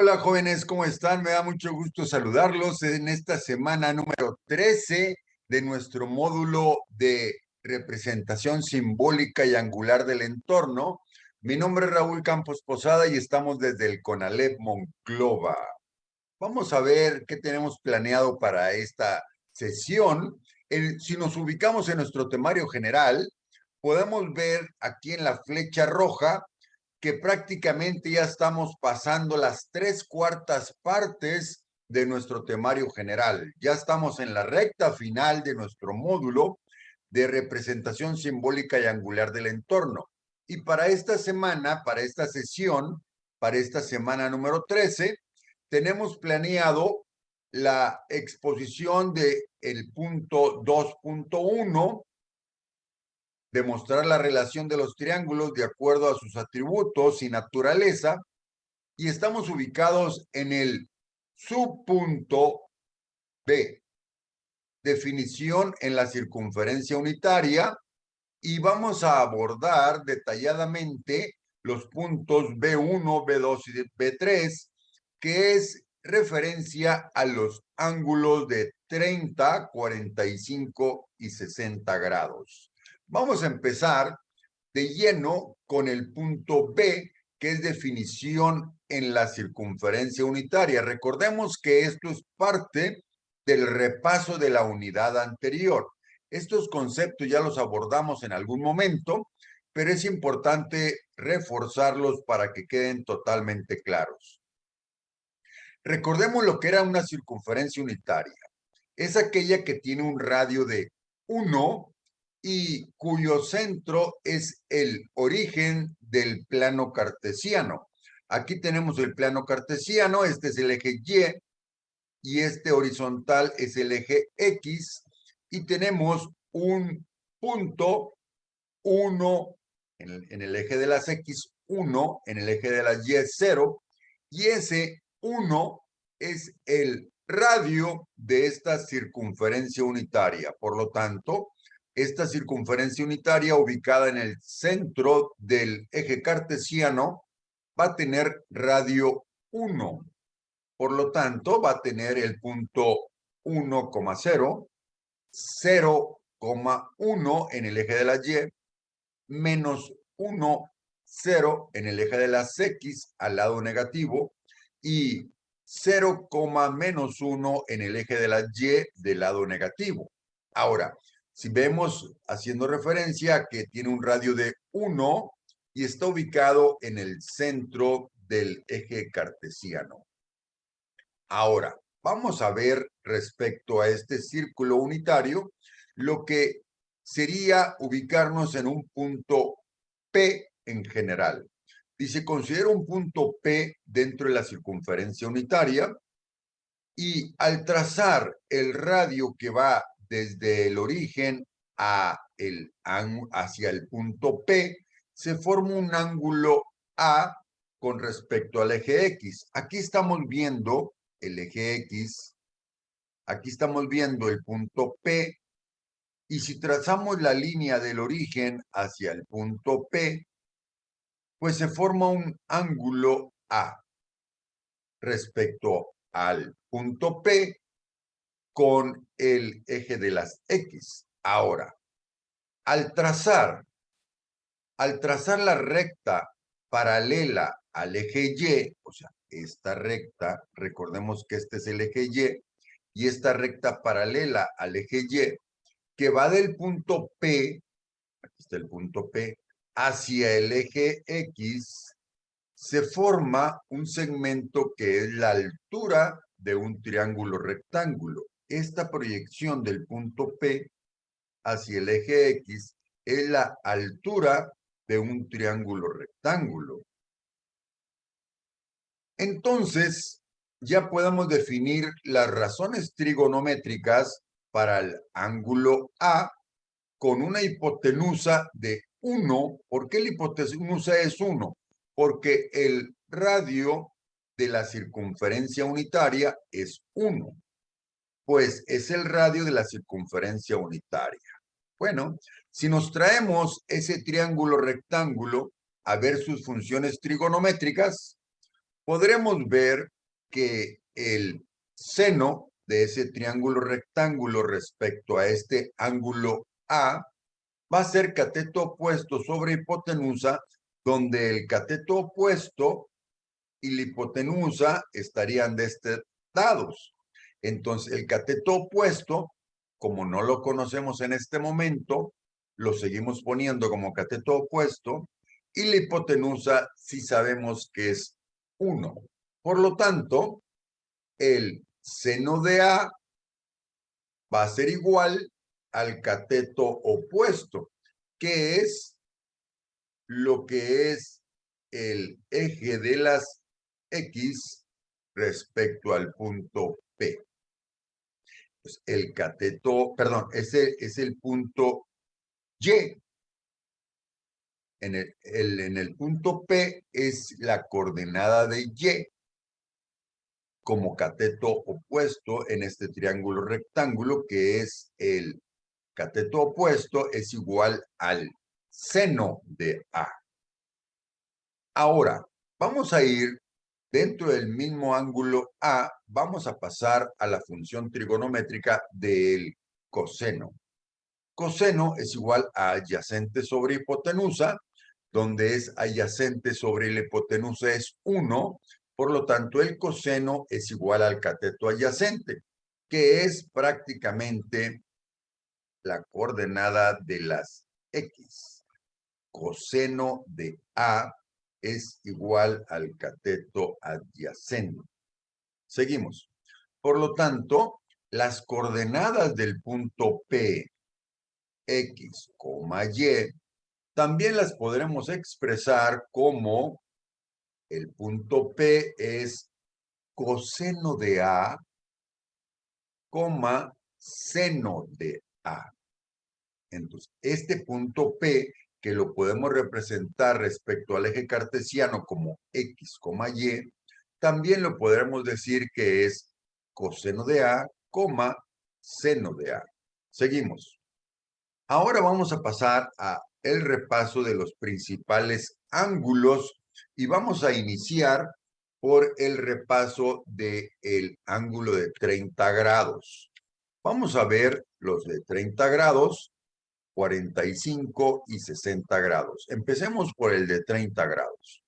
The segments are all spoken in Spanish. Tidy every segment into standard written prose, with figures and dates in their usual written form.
Hola jóvenes, ¿cómo están? Me da mucho gusto saludarlos en esta semana número 13 de nuestro módulo de representación simbólica y angular del entorno. Mi nombre es Raúl Campos Posada y estamos desde el CONALEP Monclova. Vamos a ver qué tenemos planeado para esta sesión. Si nos ubicamos en nuestro temario general, podemos ver aquí en la flecha roja que prácticamente ya estamos pasando las 3/4 partes de nuestro temario general. Ya estamos en la recta final de nuestro módulo de representación simbólica y angular del entorno. Y para esta semana, para esta sesión, para esta semana número 13, tenemos planeado la exposición de el punto 2.1, demostrar la relación de los triángulos de acuerdo a sus atributos y naturaleza, y estamos ubicados en el subpunto B, definición en la circunferencia unitaria, y vamos a abordar detalladamente los puntos B1, B2 y B3, que es referencia a los ángulos de 30, 45 y 60 grados. Vamos a empezar de lleno con el punto B, que es definición en la circunferencia unitaria. Recordemos que esto es parte del repaso de la unidad anterior. Estos conceptos ya los abordamos en algún momento, pero es importante reforzarlos para que queden totalmente claros. Recordemos lo que era una circunferencia unitaria. Es aquella que tiene un radio de 1 y cuyo centro es el origen del plano cartesiano. Aquí tenemos el plano cartesiano, este es el eje y este horizontal es el eje X, y tenemos un punto 1 en el eje de las X, 1 en el eje de las Y, 0, y ese 1 es el radio de esta circunferencia unitaria. Por lo tanto, esta circunferencia unitaria ubicada en el centro del eje cartesiano va a tener radio 1. Por lo tanto, va a tener el punto 1,0, 0,1 en el eje de la Y, menos 1, 0 en el eje de las X al lado negativo, y 0, menos 1 en el eje de la Y del lado negativo. Ahora, si vemos haciendo referencia a que tiene un radio de 1 y está ubicado en el centro del eje cartesiano. Ahora, vamos a ver respecto a este círculo unitario lo que sería ubicarnos en un punto P en general. Dice, considera un punto P dentro de la circunferencia unitaria, y al trazar el radio que va desde el origen hacia el punto P, se forma un ángulo A con respecto al eje X. Aquí estamos viendo el eje X, aquí estamos viendo el punto P, y si trazamos la línea del origen hacia el punto P, pues se forma un ángulo A respecto al punto P con el eje de las X. Ahora, al trazar la recta paralela al eje Y, o sea, esta recta, recordemos que este es el eje y esta recta paralela al eje Y, que va del punto P, aquí está el punto P, hacia el eje X, se forma un segmento que es la altura de un triángulo rectángulo. Esta proyección del punto P hacia el eje X es la altura de un triángulo rectángulo. Entonces, ya podemos definir las razones trigonométricas para el ángulo A con una hipotenusa de 1. ¿Por qué la hipotenusa es 1? Porque el radio de la circunferencia unitaria es 1. Pues es el radio de la circunferencia unitaria. Bueno, si nos traemos ese triángulo rectángulo a ver sus funciones trigonométricas, podremos ver que el seno de ese triángulo rectángulo respecto a este ángulo A va a ser cateto opuesto sobre hipotenusa, donde el cateto opuesto y la hipotenusa estarían destetados. Entonces, el cateto opuesto, como no lo conocemos en este momento, lo seguimos poniendo como cateto opuesto, y la hipotenusa sí sabemos que es 1. Por lo tanto, el seno de A va a ser igual al cateto opuesto, que es lo que es el eje de las X respecto al punto P. Pues el cateto, perdón, ese es el punto Y. En el punto P es la coordenada de Y como cateto opuesto en este triángulo rectángulo, que es el cateto opuesto es igual al seno de A. Ahora, vamos a ir dentro del mismo ángulo A, vamos a pasar a la función trigonométrica del coseno. Coseno es igual a adyacente sobre hipotenusa, donde es adyacente sobre la hipotenusa es 1, por lo tanto el coseno es igual al cateto adyacente, que es prácticamente la coordenada de las X. Coseno de A es igual al cateto adyacente. Seguimos. Por lo tanto, las coordenadas del punto P, X, Y, también las podremos expresar como el punto P es coseno de A, seno de A. Entonces, este punto P, que lo podemos representar respecto al eje cartesiano como X, Y, también lo podremos decir que es coseno de A, seno de A. Seguimos. Ahora vamos a pasar a el repaso de los principales ángulos y vamos a iniciar por el repaso del ángulo de 30 grados. Vamos a ver los de 30 grados, 45 y 60 grados. Empecemos por el de 30 grados.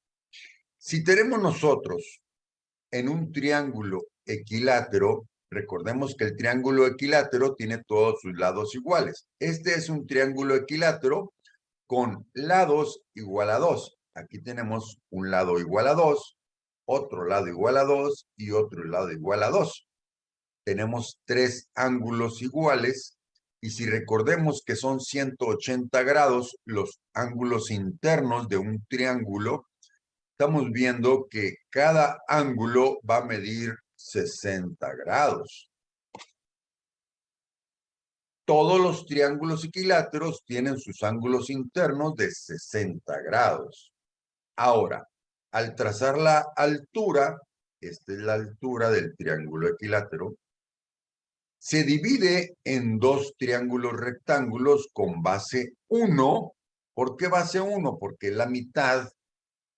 Si tenemos nosotros en un triángulo equilátero, recordemos que el triángulo equilátero tiene todos sus lados iguales. Este es un triángulo equilátero con lados igual a 2. Aquí tenemos un lado igual a 2, otro lado igual a 2 y otro lado igual a 2. Tenemos 3 ángulos iguales y si recordemos que son 180 grados los ángulos internos de un triángulo, estamos viendo que cada ángulo va a medir 60 grados. Todos los triángulos equiláteros tienen sus ángulos internos de 60 grados. Ahora, al trazar la altura, esta es la altura del triángulo equilátero, se divide en dos triángulos rectángulos con base 1. ¿Por qué base 1? Porque la mitad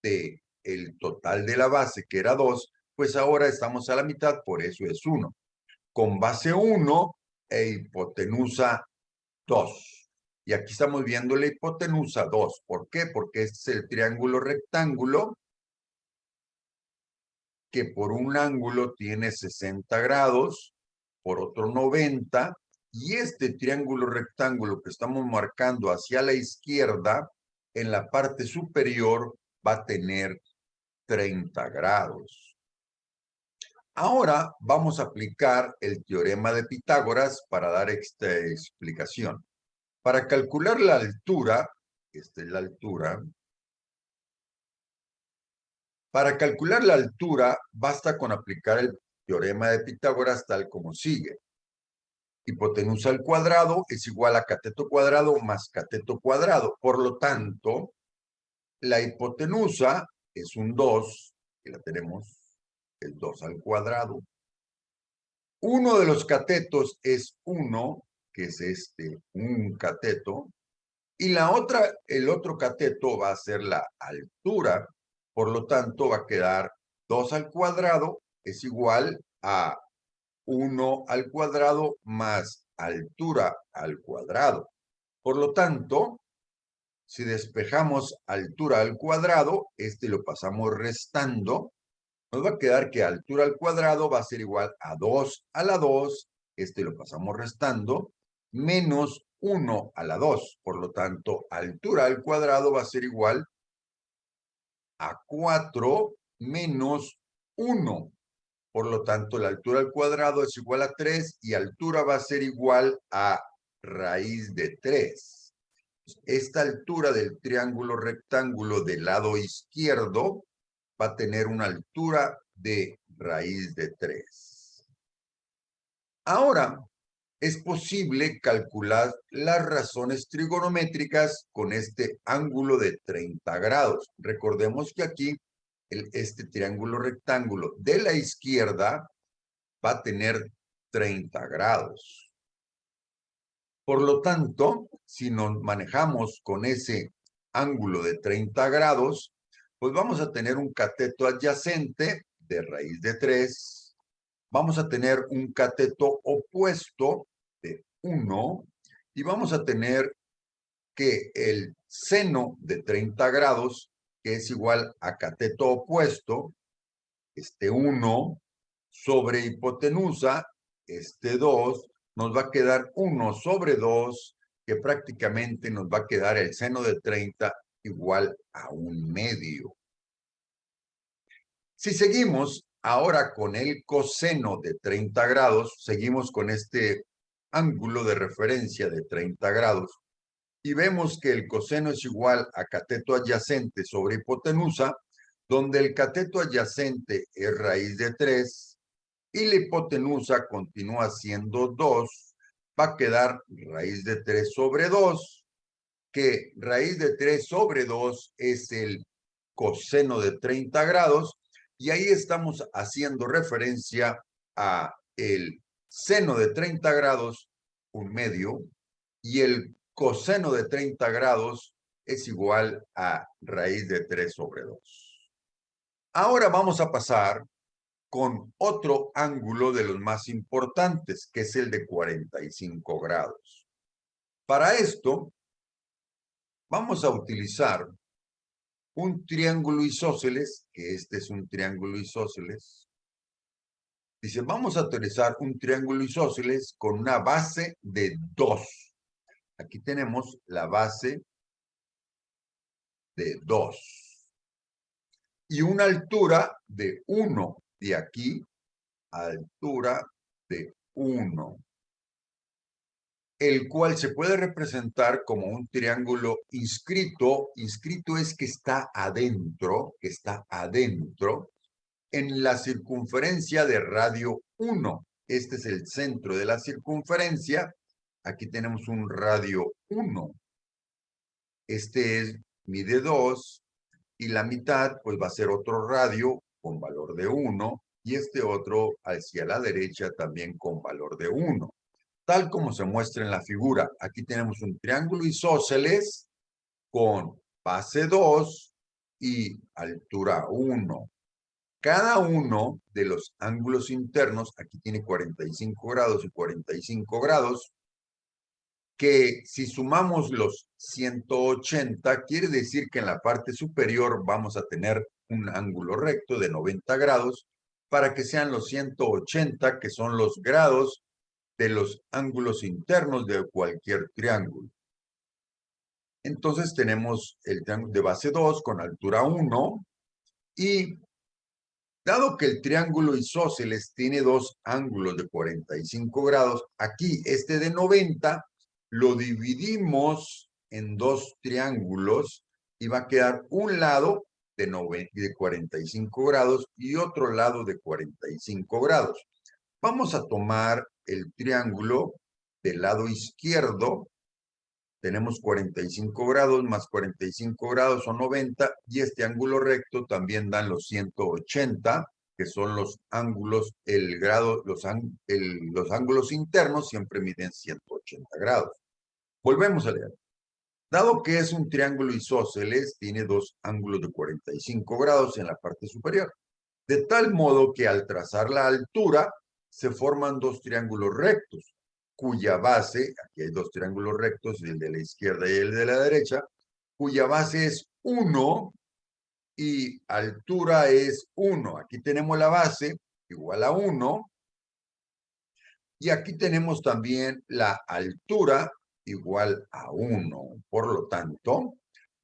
del total de la base, que era 2, pues ahora estamos a la mitad, por eso es 1. Con base 1 e hipotenusa 2. Y aquí estamos viendo la hipotenusa 2. ¿Por qué? Porque este es el triángulo rectángulo que por un ángulo tiene 60 grados, por otro 90, y este triángulo rectángulo que estamos marcando hacia la izquierda, en la parte superior va a tener 30 grados. Ahora vamos a aplicar el teorema de Pitágoras para dar esta explicación. Para calcular la altura, esta es la altura, para calcular la altura basta con aplicar el teorema de Pitágoras tal como sigue. Hipotenusa al cuadrado es igual a cateto cuadrado más cateto cuadrado. Por lo tanto, la hipotenusa es un 2, que la tenemos, el 2 al cuadrado. Uno de los catetos es 1, que es un cateto, y el otro cateto va a ser la altura, por lo tanto va a quedar 2 al cuadrado es igual a 1 al cuadrado más altura al cuadrado. Por lo tanto, si despejamos altura al cuadrado, lo pasamos restando, nos va a quedar que altura al cuadrado va a ser igual a 2 a la 2, lo pasamos restando, menos 1 a la 2. Por lo tanto, altura al cuadrado va a ser igual a 4 menos 1. Por lo tanto, la altura al cuadrado es igual a 3 y altura va a ser igual a raíz de 3. Esta altura del triángulo rectángulo del lado izquierdo va a tener una altura de raíz de 3. Ahora, es posible calcular las razones trigonométricas con este ángulo de 30 grados. Recordemos que aquí este triángulo rectángulo de la izquierda va a tener 30 grados. Por lo tanto, si nos manejamos con ese ángulo de 30 grados, pues vamos a tener un cateto adyacente de raíz de 3. Vamos a tener un cateto opuesto de 1. Y vamos a tener que el seno de 30 grados, que es igual a cateto opuesto, 1, sobre hipotenusa, 2, nos va a quedar 1 sobre 2, que prácticamente nos va a quedar el seno de 30 igual a 1/2. Si seguimos ahora con el coseno de 30 grados, seguimos con este ángulo de referencia de 30 grados, y vemos que el coseno es igual a cateto adyacente sobre hipotenusa, donde el cateto adyacente es raíz de 3 y la hipotenusa continúa siendo 2, va a quedar raíz de 3 sobre 2, que raíz de 3 sobre 2 es el coseno de 30 grados, y ahí estamos haciendo referencia a el seno de 30 grados, 1/2, y el coseno de 30 grados es igual a raíz de 3 sobre 2. Ahora vamos a pasar con otro ángulo de los más importantes, que es el de 45 grados. Para esto, vamos a utilizar un triángulo isósceles, que este es un triángulo isósceles. Dice, vamos a utilizar un triángulo isósceles con una base de 2. Aquí tenemos la base de 2. Y una altura de 1. De aquí, altura de 1. El cual se puede representar como un triángulo inscrito. Inscrito es que está adentro, en la circunferencia de radio 1. Este es el centro de la circunferencia. Aquí tenemos un radio 1. Mide 2 y la mitad pues va a ser otro radio con valor de 1 y este otro hacia la derecha también con valor de 1. Tal como se muestra en la figura. Aquí tenemos un triángulo isósceles con base 2 y altura 1. Cada uno de los ángulos internos, aquí tiene 45 grados y 45 grados, que si sumamos los 180, quiere decir que en la parte superior vamos a tener un ángulo recto de 90 grados, para que sean los 180, que son los grados de los ángulos internos de cualquier triángulo. Entonces tenemos el triángulo de base 2 con altura 1 y dado que el triángulo isósceles tiene dos ángulos de 45 grados, aquí este de 90 lo dividimos en dos triángulos y va a quedar un lado de 45 grados y otro lado de 45 grados. Vamos a tomar el triángulo del lado izquierdo. Tenemos 45 grados más 45 grados son 90 y este ángulo recto también dan los 180, que son los ángulos, los ángulos internos siempre miden 180 grados. Volvemos a leer. Dado que es un triángulo isósceles, tiene dos ángulos de 45 grados en la parte superior. de tal modo que al trazar la altura se forman dos triángulos rectos, cuya base, aquí hay dos triángulos rectos, el de la izquierda y el de la derecha, cuya base es 1 y altura es 1. Aquí tenemos la base igual a 1 y aquí tenemos también la altura igual a 1. Por lo tanto,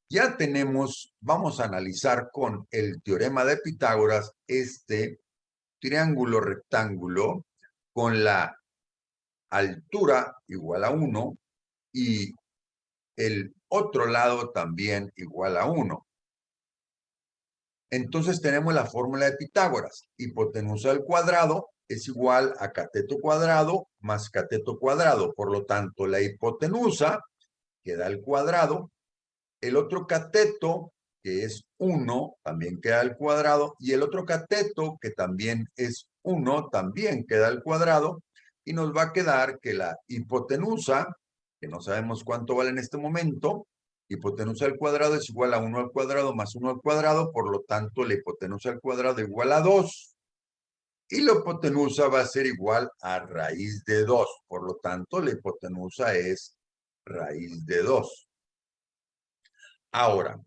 ya tenemos, vamos a analizar con el teorema de Pitágoras este triángulo rectángulo con la altura igual a 1 y el otro lado también igual a 1. Entonces tenemos la fórmula de Pitágoras. Hipotenusa al cuadrado es igual a cateto cuadrado más cateto cuadrado. Por lo tanto, la hipotenusa queda al cuadrado. El otro cateto, que es 1, también queda al cuadrado. Y el otro cateto, que también es 1, también queda al cuadrado. Y nos va a quedar que la hipotenusa, que no sabemos cuánto vale en este momento, hipotenusa al cuadrado es igual a 1 al cuadrado más 1 al cuadrado, por lo tanto la hipotenusa al cuadrado igual a 2. Y la hipotenusa va a ser igual a raíz de 2. Por lo tanto, la hipotenusa es raíz de 2. Ahora,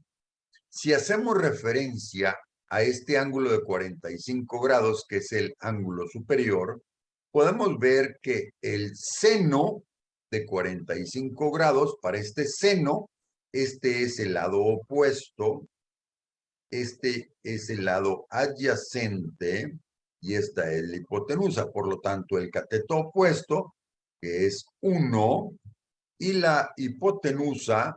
si hacemos referencia a este ángulo de 45 grados, que es el ángulo superior, podemos ver que el seno de 45 grados, para este seno, este es el lado opuesto, este es el lado adyacente y esta es la hipotenusa. Por lo tanto, el cateto opuesto, que es 1, y la hipotenusa,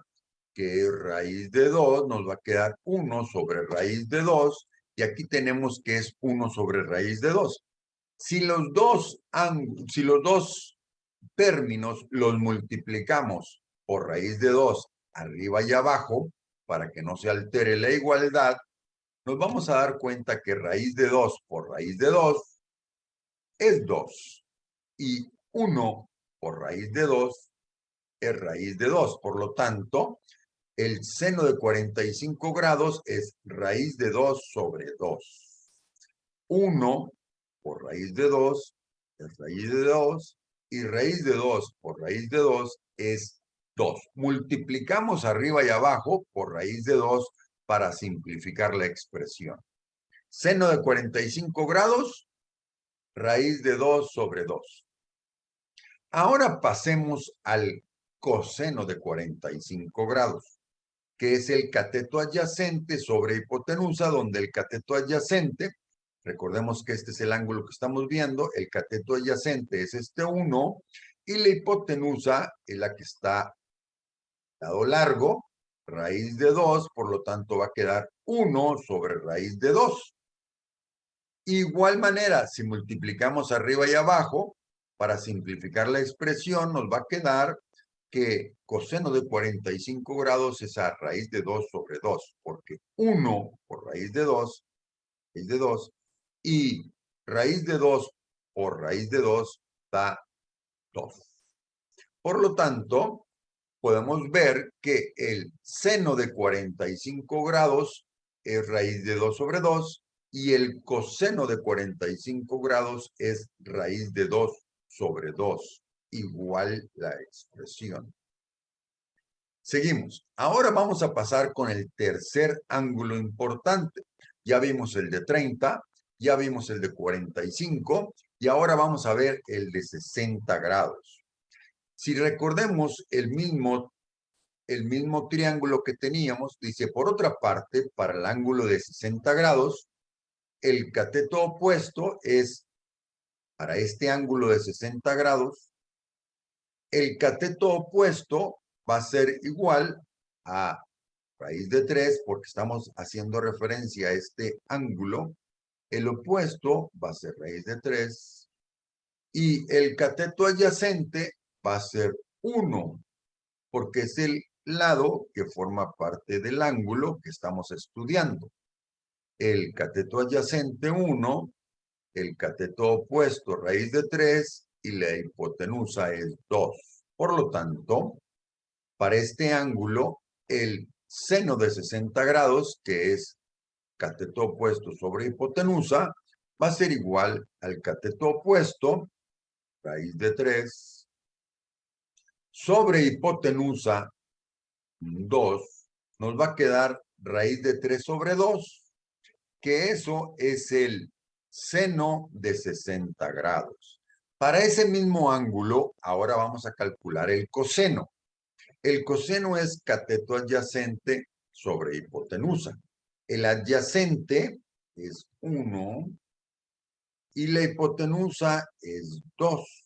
que es raíz de 2, nos va a quedar 1 sobre raíz de 2, y aquí tenemos que es 1 sobre raíz de 2. Si los dos términos los multiplicamos por raíz de 2 arriba y abajo, para que no se altere la igualdad, nos vamos a dar cuenta que raíz de 2 por raíz de 2 es 2. Y 1 por raíz de 2 es raíz de 2. Por lo tanto, el seno de 45 grados es raíz de 2 sobre 2. 1 por raíz de 2 es raíz de 2 y raíz de 2 por raíz de 2 es 2. Multiplicamos arriba y abajo por raíz de 2 para simplificar la expresión. Seno de 45 grados, raíz de 2 sobre 2. Ahora pasemos al coseno de 45 grados, que es el cateto adyacente sobre hipotenusa, donde el cateto adyacente, recordemos que este es el ángulo que estamos viendo, el cateto adyacente es este 1, y la hipotenusa es la que está lado largo, raíz de 2, por lo tanto va a quedar 1 sobre raíz de 2. Igual manera, si multiplicamos arriba y abajo, para simplificar la expresión, nos va a quedar que coseno de 45 grados es a raíz de 2 sobre 2, porque 1 por raíz de 2 es de 2, y raíz de 2 por raíz de 2 da 2. Por lo tanto, podemos ver que el seno de 45 grados es raíz de 2 sobre 2 y el coseno de 45 grados es raíz de 2 sobre 2. Igual la expresión. Seguimos. Ahora vamos a pasar con el tercer ángulo importante. Ya vimos el de 30, ya vimos el de 45 y ahora vamos a ver el de 60 grados. Si recordemos el mismo triángulo que teníamos, dice, por otra parte, para el ángulo de 60 grados, el cateto opuesto es, para este ángulo de 60 grados, el cateto opuesto va a ser igual a raíz de 3, porque estamos haciendo referencia a este ángulo. El opuesto va a ser raíz de 3 y el cateto adyacente va a ser 1, porque es el lado que forma parte del ángulo que estamos estudiando. El cateto adyacente 1, el cateto opuesto raíz de 3 y la hipotenusa es 2. Por lo tanto, para este ángulo, el seno de 60 grados, que es cateto opuesto sobre hipotenusa va a ser igual al cateto opuesto, raíz de 3, sobre hipotenusa 2, nos va a quedar raíz de 3 sobre 2, que eso es el seno de 60 grados. Para ese mismo ángulo, ahora vamos a calcular el coseno. El coseno es cateto adyacente sobre hipotenusa. El adyacente es 1 y la hipotenusa es 2.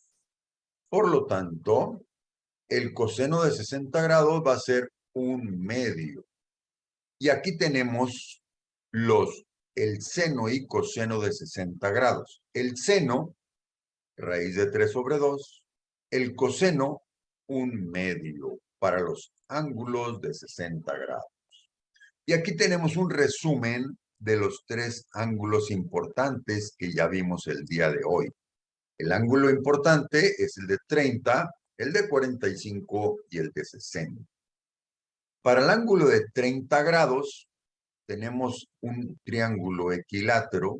Por lo tanto, el coseno de 60 grados va a ser 1/2. Y aquí tenemos el seno y coseno de 60 grados. El seno, raíz de 3 sobre 2. El coseno, 1/2 para los ángulos de 60 grados. Y aquí tenemos un resumen de los 3 ángulos importantes que ya vimos el día de hoy. El ángulo importante es el de 30, el de 45 y el de 60. Para el ángulo de 30 grados, tenemos un triángulo equilátero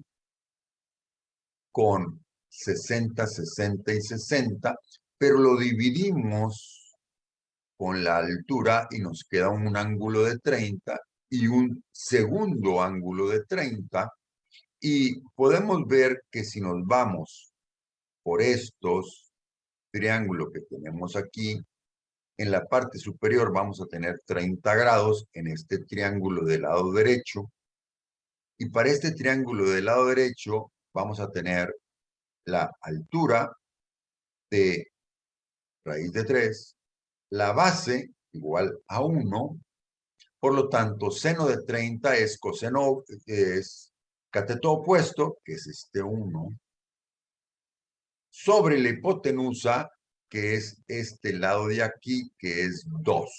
con 60, 60 y 60, pero lo dividimos con la altura y nos queda un ángulo de 30 y un segundo ángulo de 30. Y podemos ver que si nos vamos por estos triángulos que tenemos aquí, en la parte superior vamos a tener 30 grados en este triángulo del lado derecho. Y para este triángulo del lado derecho vamos a tener la altura de raíz de 3, la base igual a 1. Por lo tanto, seno de 30 es coseno, es cateto opuesto, que es este 1, sobre la hipotenusa, que es este lado de aquí, que es 2.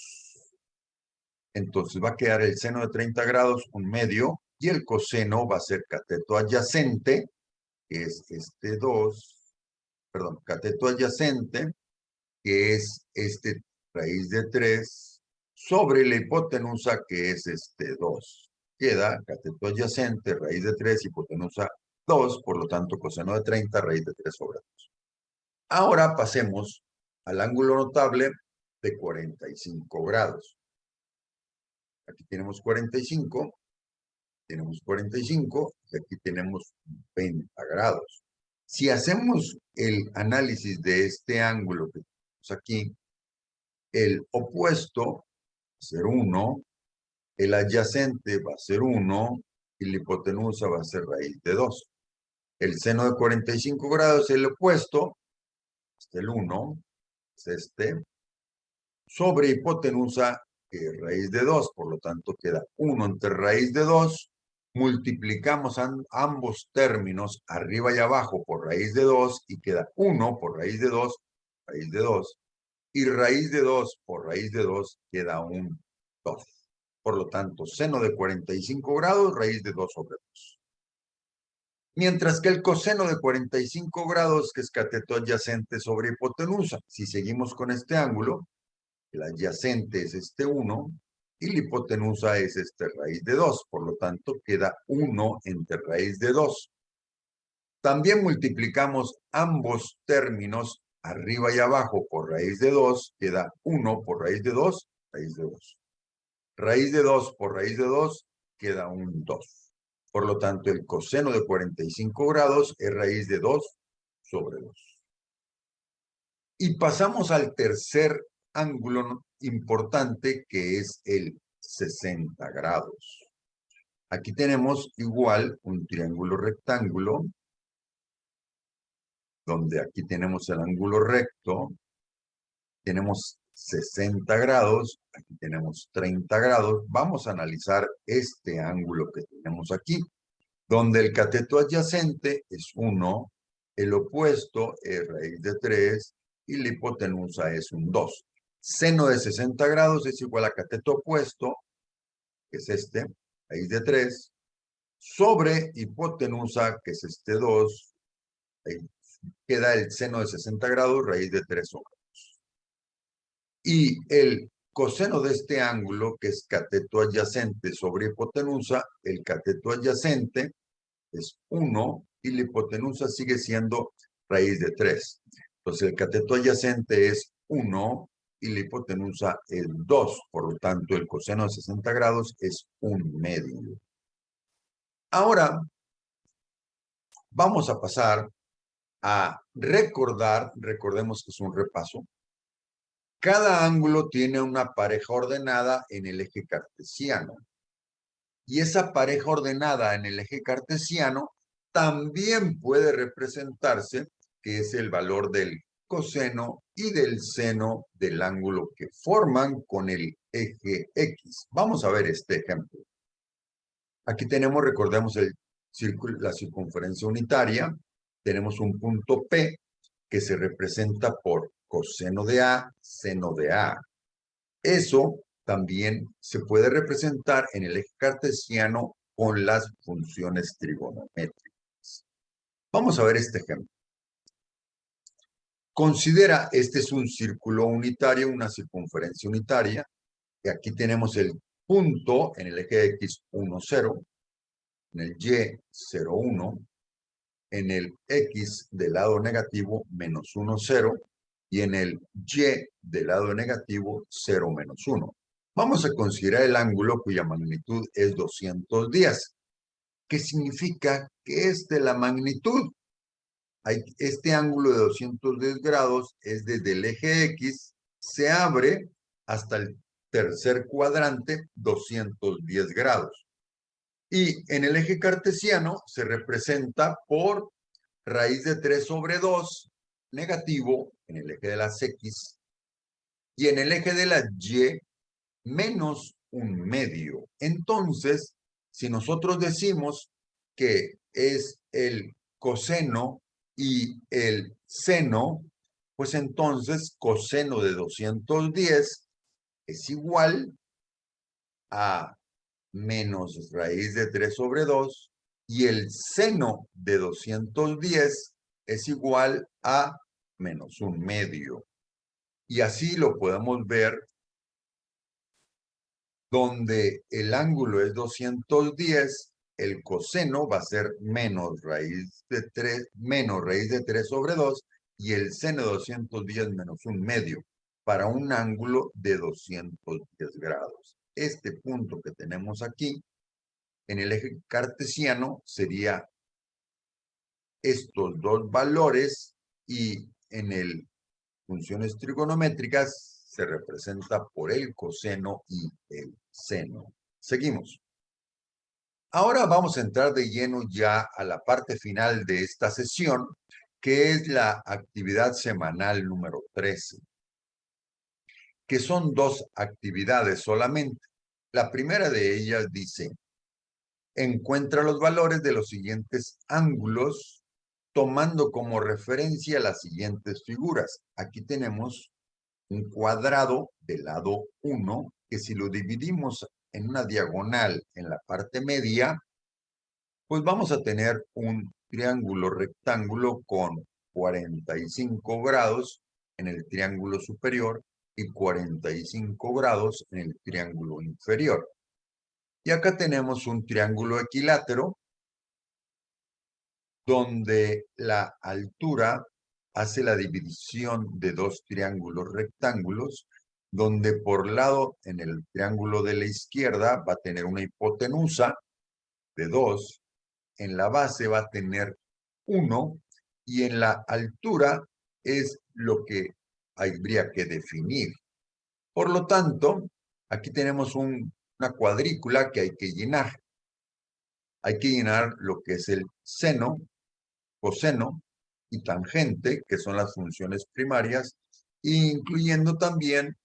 Entonces va a quedar el seno de 30 grados, 1/2, y el coseno va a ser cateto adyacente, que es este 2, perdón, cateto adyacente, que es este raíz de 3, sobre la hipotenusa, que es este 2. Queda cateto adyacente, raíz de 3, hipotenusa 2, por lo tanto, coseno de 30, raíz de 3 sobre 2. Ahora pasemos al ángulo notable de 45 grados. Aquí tenemos 45, y aquí tenemos 90 grados. Si hacemos el análisis de este ángulo que tenemos aquí, el opuesto va a ser 1, el adyacente va a ser 1 y la hipotenusa va a ser raíz de 2. El seno de 45 grados es el opuesto, es el 1, es este, sobre hipotenusa, que es raíz de 2, por lo tanto queda 1 entre raíz de 2, multiplicamos ambos términos, arriba y abajo, por raíz de 2, y queda 1 por raíz de 2, y raíz de 2 por raíz de 2 queda un 2. Por lo tanto, seno de 45 grados, raíz de 2 sobre 2. Mientras que el coseno de 45 grados, que es cateto adyacente sobre hipotenusa, si seguimos con este ángulo, el adyacente es este 1 y la hipotenusa es este raíz de 2. Por lo tanto, queda 1 entre raíz de 2. También multiplicamos ambos términos arriba y abajo por raíz de 2, queda 1 por raíz de 2, raíz de 2. Raíz de 2 por raíz de 2 queda un 2. Por lo tanto, el coseno de 45 grados es raíz de 2 sobre 2. Y pasamos al tercer ángulo importante, que es el 60 grados. Aquí tenemos igual un triángulo rectángulo, donde aquí tenemos el ángulo recto, tenemos 60 grados, aquí tenemos 30 grados. Vamos a analizar este ángulo que tenemos aquí, donde el cateto adyacente es 1, el opuesto es raíz de 3 y la hipotenusa es un 2. Seno de 60 grados es igual a cateto opuesto, que es este, raíz de 3, sobre hipotenusa, que es este 2, ahí queda el seno de 60 grados, raíz de 3 sobre 2. Y el coseno de este ángulo, que es cateto adyacente sobre hipotenusa, el cateto adyacente es 1 y la hipotenusa sigue siendo raíz de 3. Entonces el cateto adyacente es 1 y la hipotenusa es 2. Por lo tanto, el coseno de 60 grados es 1/2. Ahora vamos a pasar a recordemos que es un repaso. Cada ángulo tiene una pareja ordenada en el eje cartesiano. Y esa pareja ordenada en el eje cartesiano también puede representarse, que es el valor del coseno y del seno del ángulo que forman con el eje X. Vamos a ver este ejemplo. Aquí tenemos, recordemos, la circunferencia unitaria. Tenemos un punto P que se representa por coseno de A, seno de A. Eso también se puede representar en el eje cartesiano con las funciones trigonométricas. Vamos a ver este ejemplo. Considera, este es un círculo unitario, una circunferencia unitaria, y aquí tenemos el punto en el eje X 1, 0, en el Y 0, 1, en el X del lado negativo menos 1, 0, y en el Y del lado negativo 0, menos 1. Vamos a considerar el ángulo cuya magnitud es 210. ¿Qué significa que es de la magnitud? Este ángulo de 210 grados es desde el eje X, se abre hasta el tercer cuadrante, 210 grados. Y en el eje cartesiano se representa por raíz de 3 sobre 2, negativo, en el eje de las X, y en el eje de la Y, menos 1/2. Entonces, si nosotros decimos que es el coseno y el seno, pues entonces coseno de 210 es igual a menos raíz de 3 sobre 2 y el seno de 210 es igual a menos 1/2. Y así lo podemos ver donde el ángulo es 210, el coseno va a ser menos raíz de 3 sobre 2 y el seno de 210 menos 1/2 para un ángulo de 210 grados. Este punto que tenemos aquí en el eje cartesiano sería estos dos valores y en el funciones trigonométricas se representa por el coseno y el seno. Seguimos. Ahora vamos a entrar de lleno ya a la parte final de esta sesión, que es la actividad semanal número 13, que son dos actividades solamente. La primera de ellas dice, encuentra los valores de los siguientes ángulos tomando como referencia las siguientes figuras. Aquí tenemos un cuadrado del lado 1, que si lo dividimos en una diagonal en la parte media, pues vamos a tener un triángulo rectángulo con 45 grados en el triángulo superior y 45 grados en el triángulo inferior. Y acá tenemos un triángulo equilátero donde la altura hace la división de dos triángulos rectángulos, donde por lado en el triángulo de la izquierda va a tener una hipotenusa de 2, en la base va a tener 1 y en la altura es lo que habría que definir. Por lo tanto, aquí tenemos una cuadrícula que hay que llenar. Hay que llenar lo que es el seno, coseno y tangente, que son las funciones primarias, incluyendo también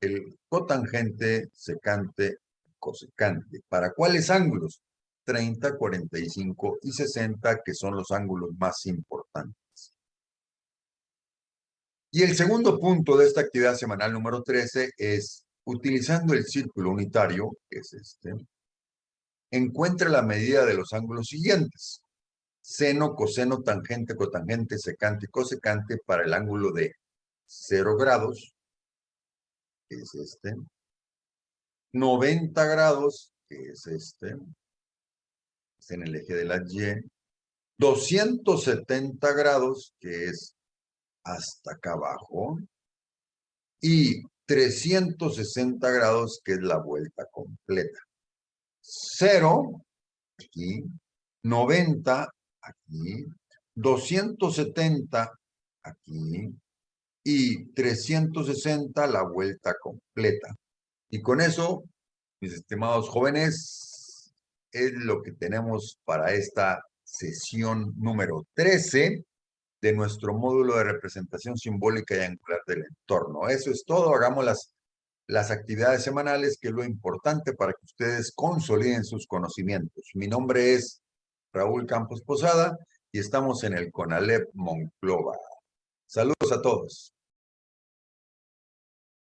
el cotangente, secante, cosecante. ¿Para cuáles ángulos? 30, 45 y 60, que son los ángulos más importantes. Y el segundo punto de esta actividad semanal número 13 es, utilizando el círculo unitario, que es este, encuentra la medida de los ángulos siguientes. Seno, coseno, tangente, cotangente, secante y cosecante para el ángulo de 0 grados, que es este, 90 grados, que es este, es en el eje de la Y, 270 grados, que es hasta acá abajo, y 360 grados, que es la vuelta completa. 0, aquí, 90, aquí, 270, aquí, y 360 la vuelta completa. Y con eso, mis estimados jóvenes, es lo que tenemos para esta sesión número 13 de nuestro módulo de representación simbólica y angular del entorno. Eso es todo. Hagamos las actividades semanales, que es lo importante para que ustedes consoliden sus conocimientos. Mi nombre es Raúl Campos Posada y estamos en el CONALEP Monclova. Saludos a todos.